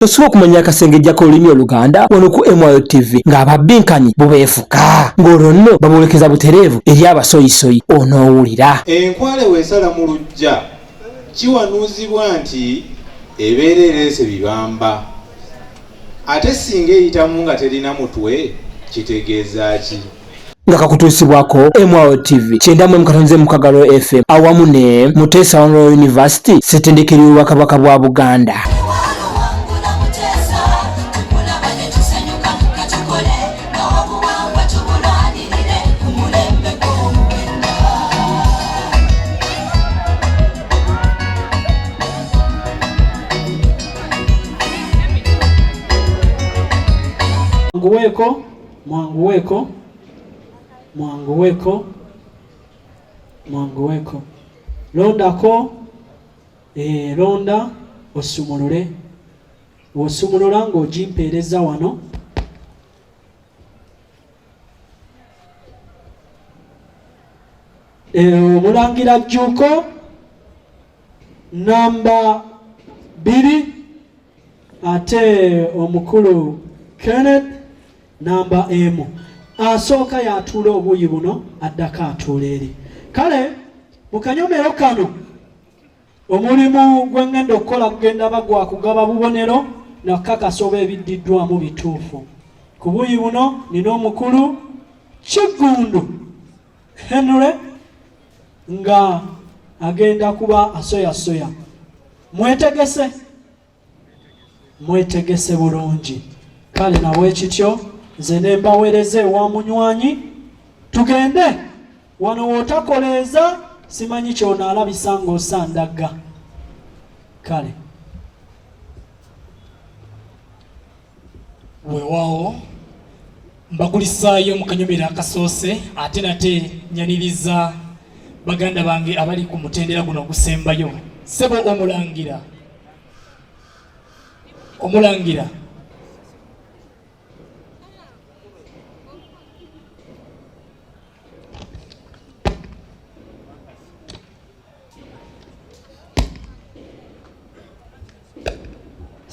Tosobola okumanya Kasengejja k'olulimi Oluganda wano ku MYO TV nga Babbinkana bubeefuka ng'olwo nno baboolekeza butereevu eri abasoyisoyi onoowulira. Enkwale weesala mu luggya kiwanuuzibwa nti ebeera ereese bibamba ate singa eyitamu nga terina mutwe kitegeeza ki? Nga kakutuusibwako MYO TV 94.6 FM awamu ne Muteesa University ssettendekero y'Obwakabaka bwa Buganda. Mwanguweko londako londa osumulule osumulula ng'ogimpeereza wano omulangira Jjuuko namba 2 ate omukulu Kenneth namba emu. Asooka yatuula obuuyi buno addako atuula eri. Kale mu kanyomero kano omulimu gwe ngenda okukola kugenda bagwa kugaba bubonero nakakasa oba ebiddiddwamu bituufu. Ku buuyi buno nina omukulu Kiggundu Henry nga agenda kuba asoyasoya. Mwetegese bulungi. Kale nawe kityo nze ne mbaweereza ewa munywanyi tugende wano wootakoleeza simanyi ky'onaalabisa ng'osandagga. Kale weewaawo mbagulisaayo mu kanyomero akasoose ate nate nyaniriza baganda bange abali ku mutendera guno ogusembayo. Ssebo omulangira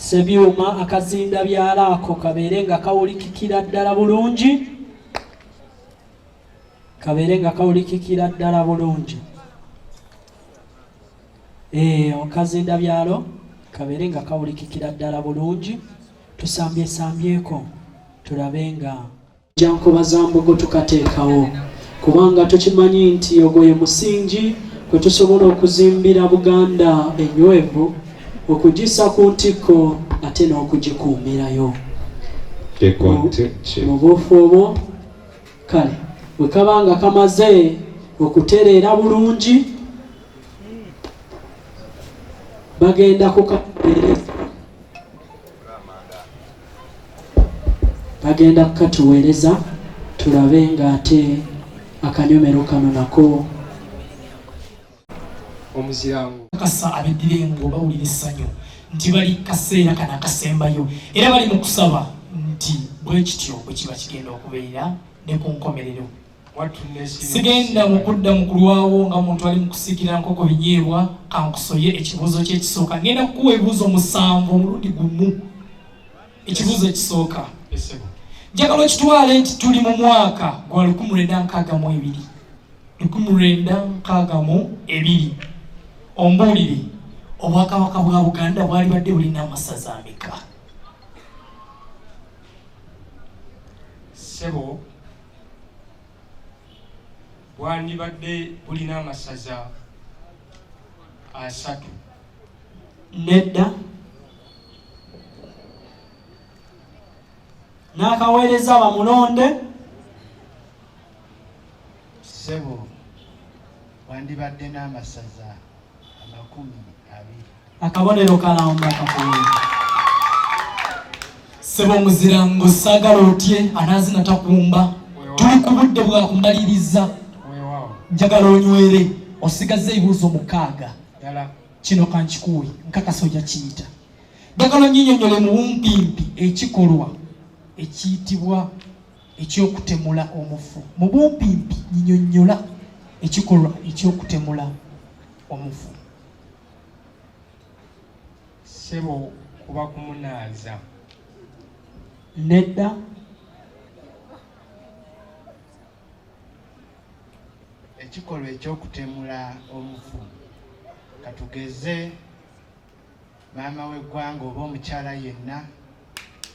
Sebyuma akazinda byalaako kabeere nga kawulikikira ddala bulungi. Akazinda byalo kabeere nga kawulikikira ddala bulungi. Tusambyeko tulabe nga jankoba za mbogo tukateekawo kubanga tukimanyi nti ogwo ye musingi kwe tusobola okuzimbira Buganda enywevu, okugisa ku ntikko ate n'okugikuumirayo mu buufu obwo. Kale bwe kabanga kamaze okutereera bulungi bagenda kukatuweereza tulabe nga ate akanyomero kano nako omuzirango kasa abeddire ngo bawulira essanyu nti bali kaseera kana akasembayo era bali mu kusaba nti bwe kityo bwe kiba kigenda okubeera ne ku nkomerero. Sigenda mu kudda mu kulwawo nga muntu ali mu kusiikira nkoko binyeebwa kankusoye ekibuuzo ky'ekisooka. Ngenda kukuwa ebibuuzo 7 omulundi gumu. Ekibuuzo ekisooka njagala okitwale nti tuli mu mwaka gwa 1962. Ombuulire Obwakabaka bwa Buganda bwali badde bulina amasaza ameka? Ssebo bwandibadde bulina amasaza 3. Nedda n'akaweereza bamulonde. Ssebo wandibadde n'amasaza 20. Akabonero kalamba kakuwe. Ssebo omuzirango saagala otye anaazina takumba. Tuli ku budde bwa kumaliriza. Njagala onywere osigaze ebibuuzo 6. Kino kankikuwe nkakasa ojja kiyita. Njagala nnyinnyonnyole mu bumpimpi ekikolwa ekiyitibwa ekyokutemula omufu. Mu bumpimpi nnyonnyola ekikolwa ekyokutemula omufu. Ssebo kuba kumunaaza. Nedda. Ekikolwa ekyokutemula omufu katugeze maama w'eggwanga oba omukyala yenna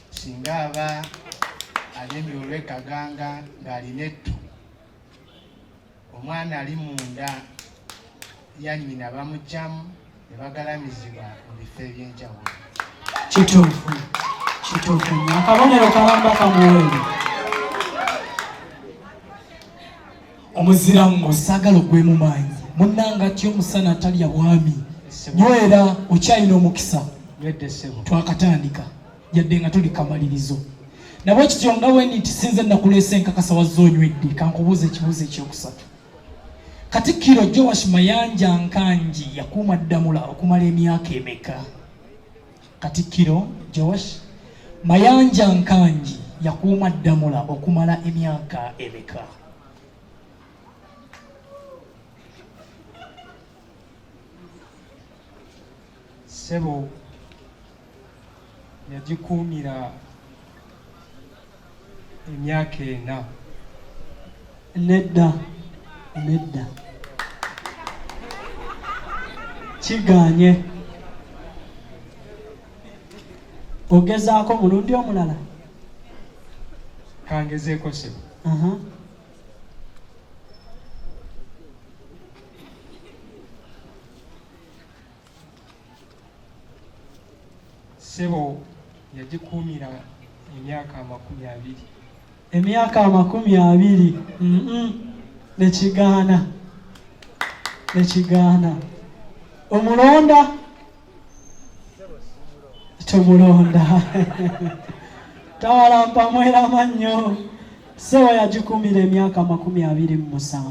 singa aba alemye olw'ekaganga ng'alina ettu, omwana ali munda ya nnyina bamugyamu ne bagalamizibwa mu bifo eby'enjawulo. Kituufu. Akabonero kalamba kamuwere. Omuziramu osagala ogwe mu maanyi munnanga atyo omusana atalya bwami nywera okyalina omukisa twakatandika yadde nga tuli kamalirizo nabwe kityo nga weniti sinze nakuleesa enkakasa wazzoonywedde kankubuuza ekibuuzo ekyokusatu. Katikkiro Joash Mayanja Nkanji yakuuma Ddamula okumala emyaka emeka? Katikkiro Joash Mayanja Nkanji yakuuma Ddamula okumala emyaka emeka? Ssebo yagikuumira emyaka 4. Nedda. Kiganye. Ogezaako mulundi omulala? Kangezeeko ssebo. Ssebo yagikuumira emyaka 20. Emyaka 20. Nekigaana. Omulonda? Tomulonda. Tawalampa mwera mannyo. Ssebo yagikuumira emyaka 27.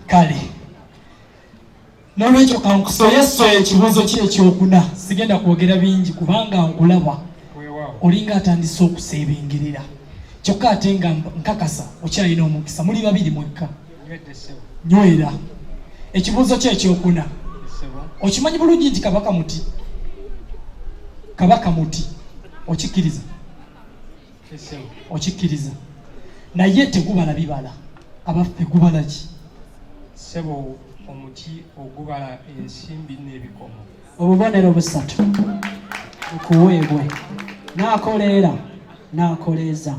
Kale. Nolwekyo kankusoyesoye ekibuuzo ki ekyokuna. Sigenda kwogera bingi kubanga nkulaba olinga atandise okuseebengerera. Kyokka ate nga nkakasa okyalina omukisa. Muli babiri mwekka. Nywera. Ekibuuzo ki ekyokuna. Okimanyi bulungi nti kabaka muti. Okikkiriza? Okikkiriza. Naye tegubala bibala. Abaffe gubala ki? Ssebo omuti ogubala ensimbi n'ebikomo. Obubonero 3 okuweebwe. Naakoleeza.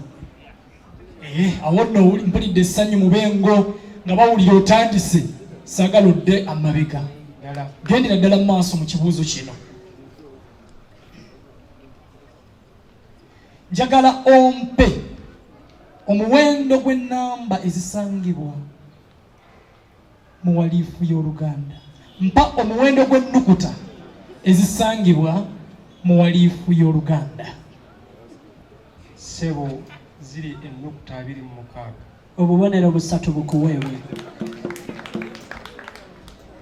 Awo nno mpulidde essanyu mu bengo nga bawulira otandise. Saagala odde amabega. Gendera ddala mu maaso mu kibuuzo kino. Njagala ompe omuwendo gw'ennamba ezisangibwa mu waliifu y'Oluganda. Mpa omuwendo gw'ennukuta ezisangibwa mu waliifu y'Oluganda. Ssebo ziri ennukuta 26. Obubonero 3 bukuweebwe.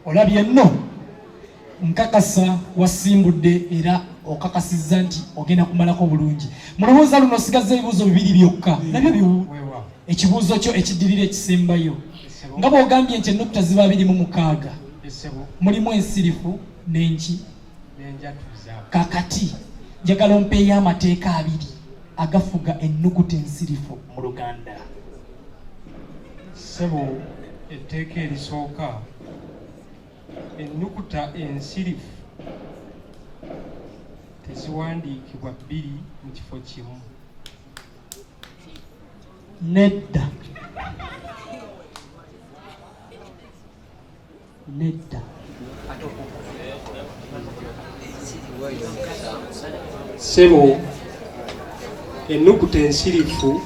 Olabye nno nkakasa wasimbudde era okakasizza nti ogenda kumalako bulungi. Mu lowooza luno osigaza ebibuuzo 2 byokka. Nabyo ekibuuzo kyo ekiddirira ekisembayo. Nga bw'ogambye nti ennukuta ziba 26. Mulimu ensirifu n'enki. Kakati njagala ompeeyo amateeka 2 agafuga ennukuta ensirifu mu Luganda. Ssebo etteeka erisooka ennukuta ensirifu teziwandiikibwa 2 mu kifo kimu. Nedda. Ssebo ennukuta ensirifu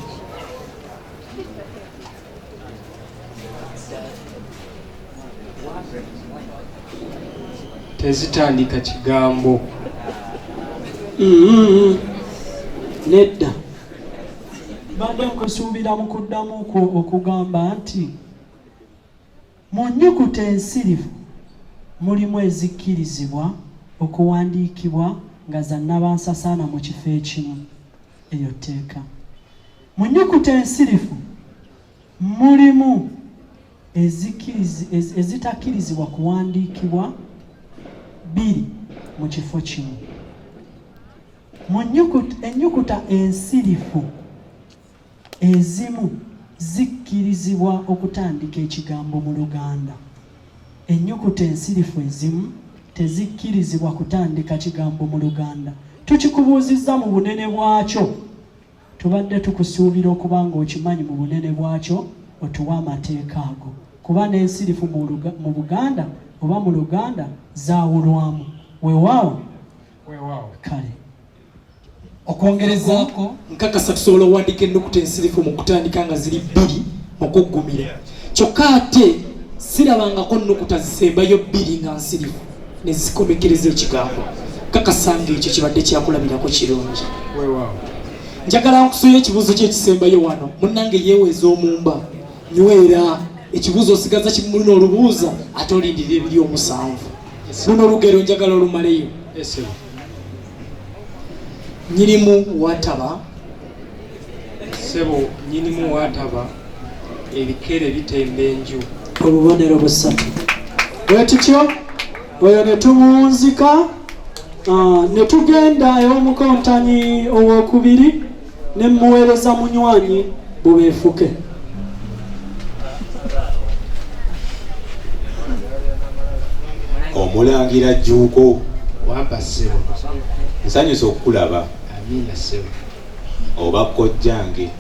tezitandika kigambo. Nedda. Badde nkusuubira mu kuddamu okugamba nti mu nnyukuta ensirifu mulimu ezikkirizibwa okuwandiikibwa nga za nnabansasaana mu kifo ekimu. Eyo tteeka. Mu nnyukuta ensirifu mulimu ezitakkirizibwa kuwandiikibwa 2 mu kifo kimu. Ennyukuta ensirifu ezimu zikkirizibwa okutandika ekigambo mu Luganda. Ennyukuta ensirifu ezimu tezikkirizibwa kutandika kigambo mu Luganda. Tukikubuuzizza mu bunene bwakyo, tubadde tukusuubira okuba ng'okimanyi mu bunene bwakyo otuwa amateeka ago, kuba n'ensirifu mu Buganda oba mu Luganda zaawulwamu. Weewaawo kale okwongerezaako nkakasa tusobola okuwandiika ennukuta ensirifu mu kutandika nga ziri 2 mu kuggumira. Kyokka ate sirabangako nnukuta zisembayo 2 nga nsirifu ne zikomekereza ekigambo. Kakasa ng'ekyo kibadde kyakulabirako kirungi. Njagala nkusuya ekibuuzo ky'ekisembayo wano. Munnange yeeweza omumba nywera ekibuuzo osigaza kimulina olubuuza ate olindirira ebiri 7. Luno olugero njagala olumaleyo. Nyirimu wataba Sebo nyinimu wataba ebikere bitemba enju. Obubonero 3. Bwe tutyo oyo ne tumuwunzika ne tugenda ew'Omukontanyi owokubiri ne muweereza munywanyi bubeefuke. Omulangira Jjuuko, Wampa ssebo. nsanyusa okukulaba. Amiina ssebo. Oba kojjange,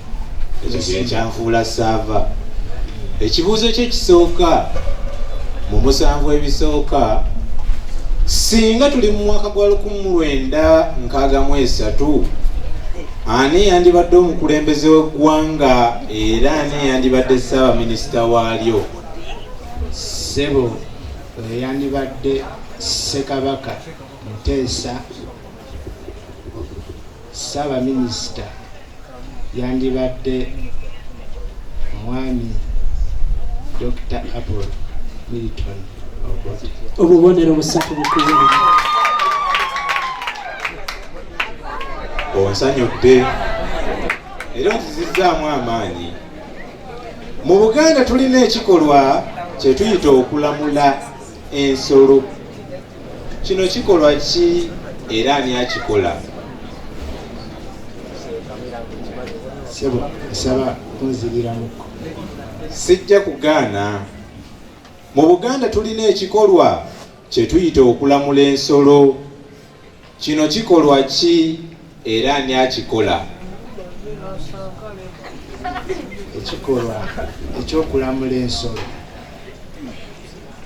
ekyo kye kyanfuula saava. Ekibuuzo kye kisooka mu 7 ebisooka, singa tuli mu mwaka gwa 1963, ani yandibadde omukulembeze w'eggwanga era ani yandibadde Ssaabaminisita waalyo? Ssebo yandibadde Ssekabaka Muteesa, Ssaabaminisita yandibadde Mwami Dr. Apple Milton Obote. Obubonero 3 bukubiri. Onsanyudde era onzizizzaamu amaanyi. Mu Buganda tulina ekikolwa kye tuyita okulamula ensolo. Kino kikolwa ki era ani akikola? Ssebo nsaba kunzibiramuko. Sijja kugaana. Mu Buganda tulina ekikolwa kye tuyita okulamula ensolo. Kino kikolwa ki era ani akikola? Ekikolwa ekyokulamula ensolo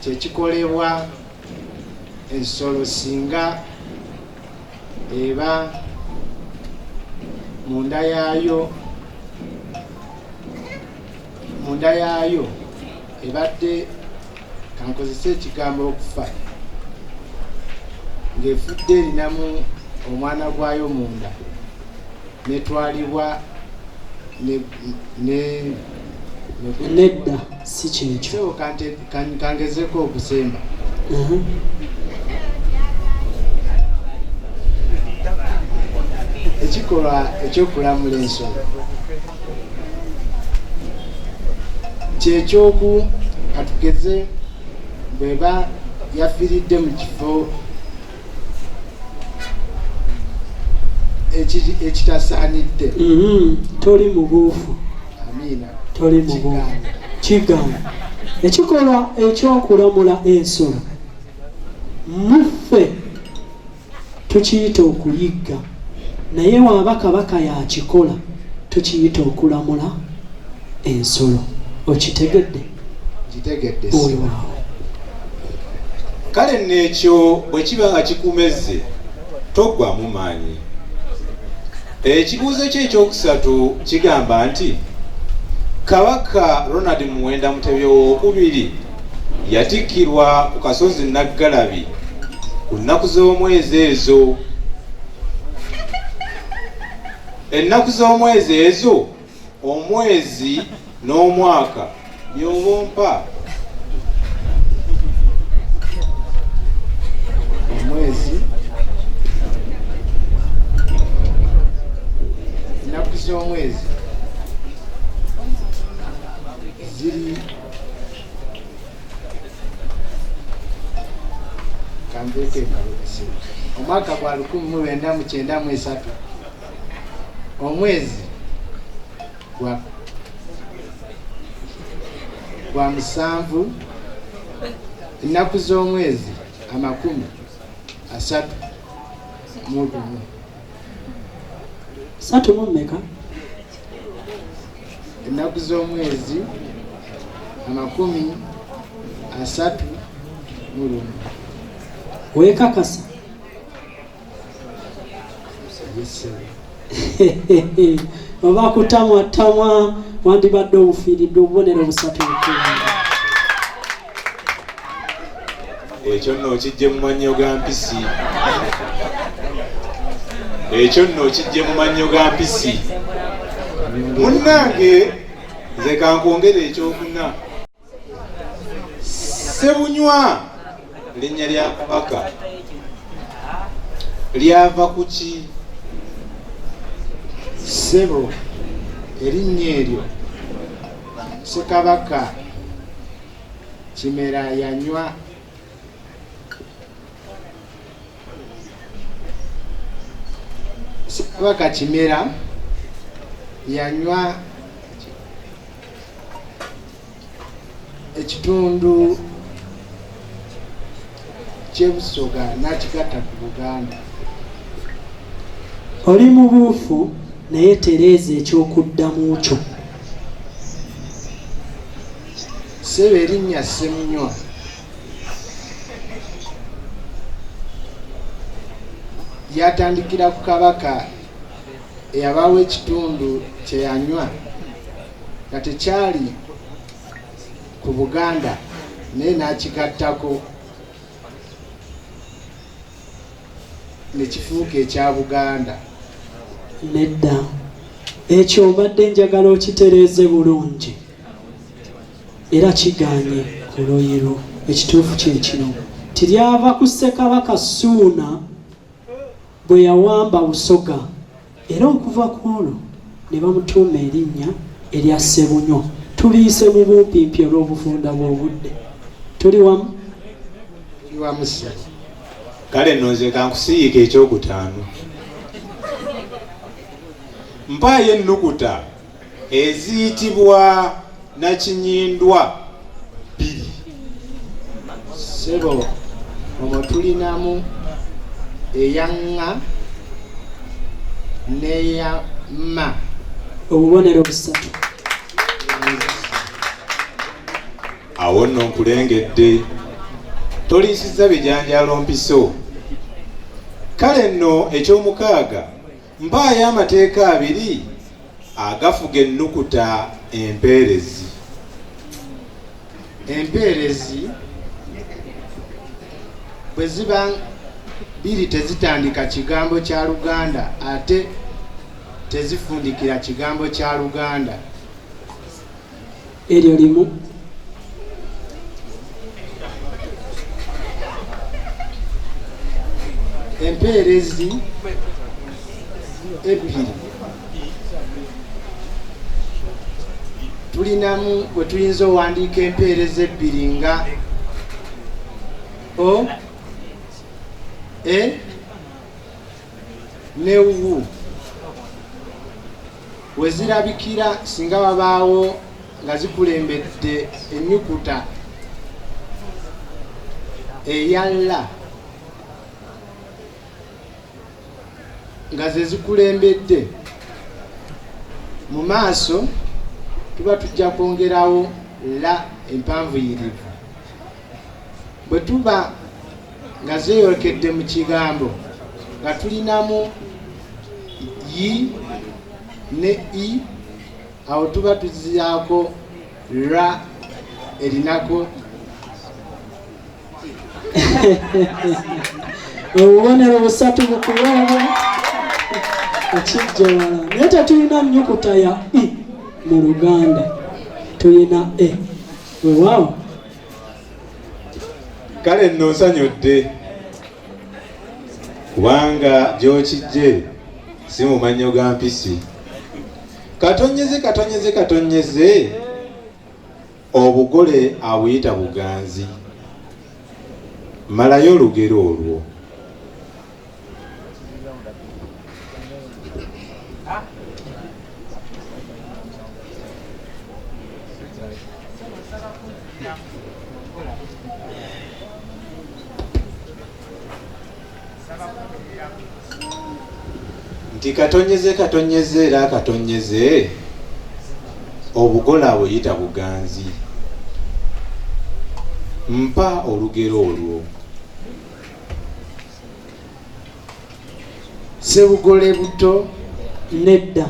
kyekikolebwa ensolo singa eba munda yaayo ebadde, kankozese ekigambo okufa, ng'efudde erinamu omwana gwayo munda netwalibwa nedda si kyekyo. so kangezeko okusemba. Ekikolwa ekyokulamula ensolo kyekyoku katugeze bweba yafiiridde mu kifo ekitasaanidde. Toli mubuufu. Amiina. Toli mubuufu. Kigamba ekikolwa ekyokulamula ensolo muffe tukiyita okuyigga, naye waaba Kabaka yakikola tukiyita okulamula ensolo. Okitegedde? Kitegedde. Weewaawo. Kale n'ekyo bwe kiba nga kikumezze toggwamu maanyi. Ekibuuzo kye ekyokusatu kigamba nti Kabaka Ronald Muwenda Mutebi II yatikkirwa ku kasozi Naggalabi ku nnaku z'omwezi ezo. Ennaku z'omwezi ezo, omwezi n'omwaka by'obompa. Omwezi, ennaku z'omwezi ziri Kambeke Kalukisi. Omwaka gwa 1993 omwezi gwa musanvu ennaku z'omwezi 30 mu gumu. Satu mu mmeka? Ennaku z'omwezi 30 mu gumu. Weekakasa? Yes, sir. Oba kutamwa wandibadde obufiiridde obubonero busatu ekyo nno kijje mu mannyo ga mpisi. Ekyo nno kijje mu mannyo ga mpisi. Munnange nze kankwongere ekyokuna. Ssebunywa linnya lya Kabaka lyava ku ki? Ssebo erinnya eryo Ssekabaka Kimera yanywa Ssekabaka Kimera yanywa ekitundu ky'Ebusoga n'akigatta ku Buganda. oli mubuufu naye tereeza ekyokuddamu kyo. Ssebo erinnya Ssemunywa yatandikira ku Kabaka eyabaawo ekitundu kye yanywa nga tekyali ku Buganda naye n'akigattako ne kifuuka ekya Buganda. Nedda, ekyo mbadde njagala okitereeze bulungi era kiganye ku loyiro. Ekituufu kyekino tiryava ku Ssekabaka Ssuuna bwe yawamba Busoga era okuva ku olwo ne bamutuuma erinnya erya Ssebunywa. Tuliise mu bumpimpi olw'obufunda bw'obudde. Tuli wamu? Iwamu Ssebo. Kale nno nze kankusiyiika ekyokutaano. Mpaayo ennukuta eziyitibwa Nakinyindwa 2. Ssebo omwo tulinamu eya ŋŋa n'eya mma. Obubonero busatu. Awo nno nkulengedde toliisizza bijanjaalo mpiso. Kale nno eky'omukaaga mpaayo amateeka 2 agafuga ennukuta empeerezi. Empeerezi bwe ziba 2 tezitandika kigambo kya Luganda ate tezifundikira kigambo kya Luganda. Eryo limu. Empeerezi 2 tulinamu bwe tuyinza owandiika empeerezi 2 nga O, E ne U. We zirabikira singa wabaawo nga zikulembedde ennyukuta eya L nga ze zikulembedde mu maaso tuba tujja kwongerawo la empanvuyirivu. Bwe tuba nga zeeyolekedde mu kigambo nga tulinamu yi ne i, awo tuba tuziyaako ra erinako. Obubonero busatu bukuweebwa ekijja wala. Naye tetulina nnyukuta ya i mu Luganda, tulina e. Weewaawo. Kale nno nsanyudde kubanga gy'okijje si mu mannyo ga mpisi. Katonyeze obugole abuyita buganzi. malayo olugero olwo. Nti katonyeze era katonyeze obugola buyita buganzi. Mpa olugero olwo. Sebugole buto nedda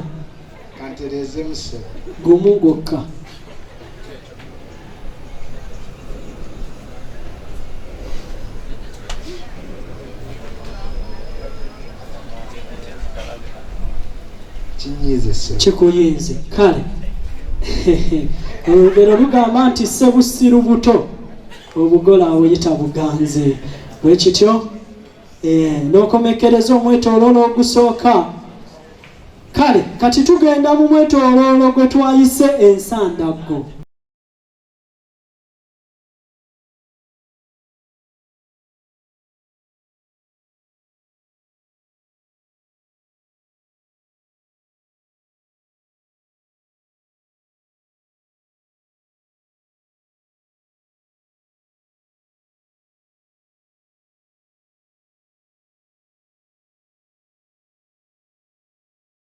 kantereze muse gumu gwokka. Kikuyinze kale olugero lugamba nti sebusiru buto obugola buyita buganze. Bwe kityo n'okomekereza omwetooloolo ogusooka. Kale kati tugenda mu mwetooloolo gwe twayise ensandaggo.